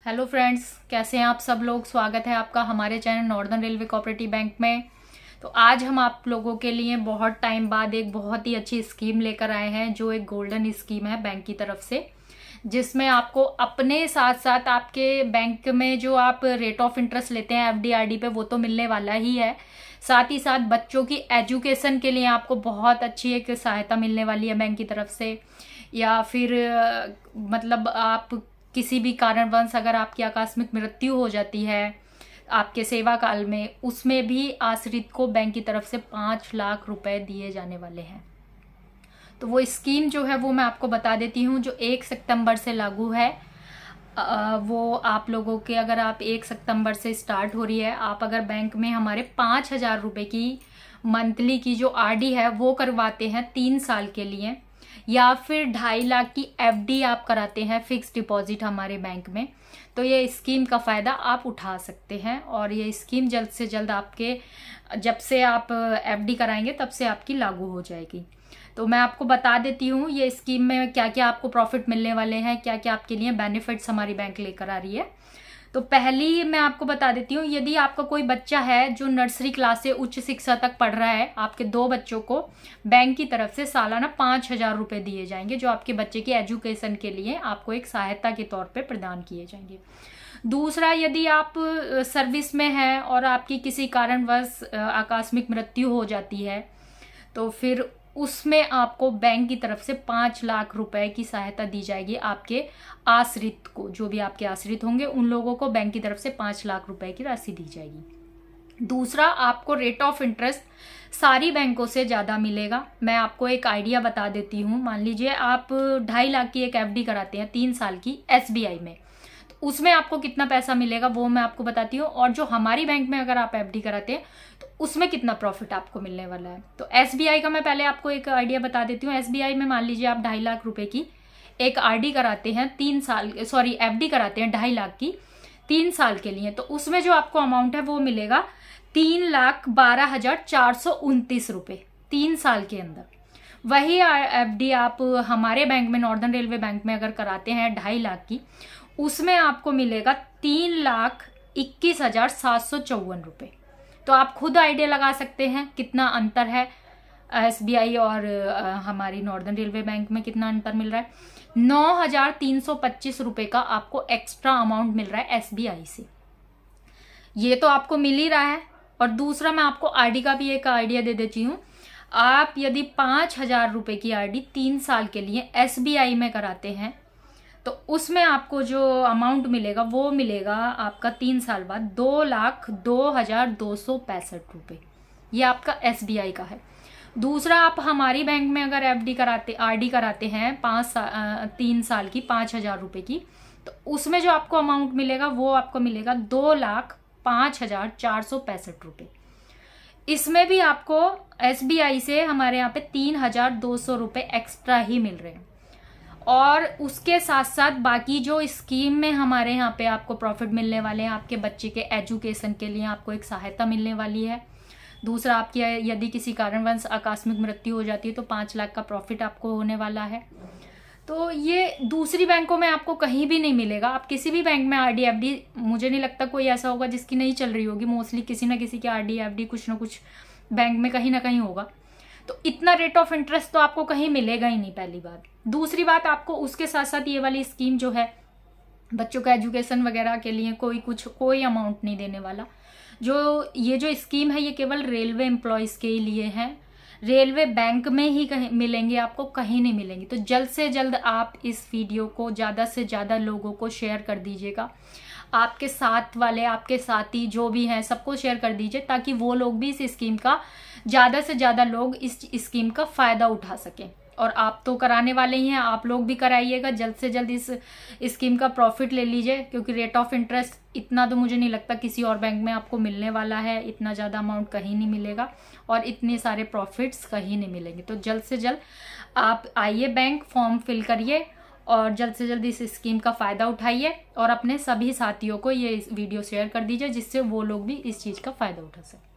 Hello friends, कैसे हैं आप सब लोग। स्वागत है आपका हमारे channel northern railway cooperative bank में। तो आज हम आप लोगों के लिए बहुत टाइम बाद एक बहुत ही अच्छी स्कीम लेकर आए हैं, जो एक गोल्डन स्कीम है बैंक की तरफ से, जिसमें आपको अपने साथ साथ आपके बैंक में जो आप रेट ऑफ इंटरेस्ट लेते हैं एफडी आरडी पे, वो तो मिलने वाला ही है। साथ ही साथ बच्चों की एजुकेशन के लिए आपको बहुत अच्छी एक सहायता मिलने वाली है बैंक की तरफ से। या फिर मतलब आप किसी भी कारणवश अगर आपकी आकस्मिक मृत्यु हो जाती है आपके सेवा काल में, उसमें भी आश्रित को बैंक की तरफ से 5 लाख रुपए दिए जाने वाले हैं। तो वो स्कीम जो है वो मैं आपको बता देती हूँ, जो 1 सितंबर से लागू है। वो आप लोगों के, अगर आप 1 सितंबर से स्टार्ट हो रही है, आप अगर बैंक में हमारे 5,000 रुपए की मंथली की जो आरडी है वो करवाते हैं 3 साल के लिए, या फिर 2.5 लाख की एफडी आप कराते हैं फिक्स डिपॉजिट हमारे बैंक में, तो ये स्कीम का फ़ायदा आप उठा सकते हैं। और ये स्कीम जल्द से जल्द आपके, जब से आप एफडी कराएंगे तब से आपकी लागू हो जाएगी। तो मैं आपको बता देती हूँ ये स्कीम में क्या क्या आपको प्रॉफिट मिलने वाले हैं, क्या क्या आपके लिए बेनिफिट्स हमारी बैंक लेकर आ रही है। तो पहली मैं आपको बता देती हूँ, यदि आपका कोई बच्चा है जो नर्सरी क्लास से उच्च शिक्षा तक पढ़ रहा है, आपके 2 बच्चों को बैंक की तरफ से सालाना 5,000 रुपए दिए जाएंगे, जो आपके बच्चे की एजुकेशन के लिए आपको एक सहायता के तौर पे प्रदान किए जाएंगे। दूसरा, यदि आप सर्विस में हैं और आपकी किसी कारणवश आकस्मिक मृत्यु हो जाती है, तो फिर उसमें आपको बैंक की तरफ से 5 लाख रुपए की सहायता दी जाएगी। आपके आश्रित को, जो भी आपके आश्रित होंगे उन लोगों को बैंक की तरफ से 5 लाख रुपए की राशि दी जाएगी। दूसरा, आपको रेट ऑफ इंटरेस्ट सारी बैंकों से ज्यादा मिलेगा। मैं आपको एक आइडिया बता देती हूँ। मान लीजिए आप 2.5 लाख की एक एफडी कराते हैं 3 साल की एसबीआई में, तो उसमें आपको कितना पैसा मिलेगा वो मैं आपको बताती हूँ। और जो हमारी बैंक में अगर आप एफडी कराते हैं तो उसमें कितना प्रॉफिट आपको मिलने वाला है। तो एसबीआई का मैं पहले आपको एक आइडिया बता देती हूँ। एसबीआई में मान लीजिए आप 2.5 लाख रुपए की एक आरडी कराते हैं 3 साल, सॉरी एफडी कराते हैं 2.5 लाख की 3 साल के लिए, तो उसमें जो आपको अमाउंट है वो मिलेगा 3,12,429 रुपए 3 साल के अंदर। वही एफडी आप हमारे बैंक में, नॉर्दर्न रेलवे बैंक में अगर कराते हैं 2.5 लाख की, उसमें आपको मिलेगा 3,21,754 रुपए। तो आप खुद आइडिया लगा सकते हैं कितना अंतर है एसबीआई और हमारी नॉर्दर्न रेलवे बैंक में कितना अंतर मिल रहा है। 9,325 रुपए का आपको एक्स्ट्रा अमाउंट मिल रहा है एसबीआई से, ये तो आपको मिल ही रहा है। और दूसरा, मैं आपको आरडी का भी एक आइडिया दे देती हूँ। आप यदि 5,000 रुपए की आरडी 3 साल के लिए एसबीआई में कराते हैं, तो उसमें आपको जो अमाउंट मिलेगा वो मिलेगा आपका 3 साल बाद 2,02,265 रुपए। ये आपका एसबीआई का है। दूसरा, आप हमारी बैंक में अगर एफडी कराते, आरडी कराते हैं 3 साल की 5,000 रुपए की, तो उसमें जो आपको अमाउंट मिलेगा वो आपको मिलेगा 2,05,465 रुपए। इसमें भी आपको एसबीआई से हमारे यहाँ पे 3,200 रुपए एक्स्ट्रा ही मिल रहे हैं। और उसके साथ साथ बाकी जो स्कीम में हमारे यहाँ पे आपको प्रॉफिट मिलने वाले हैं, आपके बच्चे के एजुकेशन के लिए आपको एक सहायता मिलने वाली है। दूसरा, आपकी यदि किसी कारणवश आकस्मिक मृत्यु हो जाती है तो 5 लाख का प्रॉफिट आपको होने वाला है। तो ये दूसरी बैंकों में आपको कहीं भी नहीं मिलेगा। आप किसी भी बैंक में आरडी एफडी, मुझे नहीं लगता कोई ऐसा होगा जिसकी नहीं चल रही होगी, मोस्टली किसी ना किसी की आरडी एफडी कुछ ना कुछ बैंक में कहीं ना कहीं होगा। तो इतना रेट ऑफ इंटरेस्ट तो आपको कहीं मिलेगा ही नहीं, पहली बात। दूसरी बात, आपको उसके साथ साथ ये वाली स्कीम जो है बच्चों का एजुकेशन वगैरह के लिए कोई अमाउंट नहीं देने वाला। ये जो स्कीम है ये केवल रेलवे एम्प्लॉयज के लिए है। रेलवे बैंक में ही कहीं मिलेंगे, आपको कहीं नहीं मिलेंगी। तो जल्द से जल्द आप इस वीडियो को ज़्यादा से ज़्यादा लोगों को शेयर कर दीजिएगा। आपके साथ वाले, आपके साथी जो भी हैं सबको शेयर कर दीजिए, ताकि वो लोग भी इस स्कीम का, ज़्यादा से ज़्यादा लोग इस स्कीम का फ़ायदा उठा सकें। और आप तो कराने वाले ही हैं, आप लोग भी कराइएगा। जल्द से जल्द इस स्कीम का प्रॉफिट ले लीजिए, क्योंकि रेट ऑफ इंटरेस्ट इतना तो मुझे नहीं लगता किसी और बैंक में आपको मिलने वाला है। इतना ज़्यादा अमाउंट कहीं नहीं मिलेगा और इतने सारे प्रॉफिट्स कहीं नहीं मिलेंगे। तो जल्द से जल्द आप आइए बैंक, फॉर्म फिल करिए और जल्द से जल्द इस स्कीम का फ़ायदा उठाइए और अपने सभी साथियों को ये वीडियो शेयर कर दीजिए, जिससे वो लोग भी इस चीज़ का फ़ायदा उठा सकें।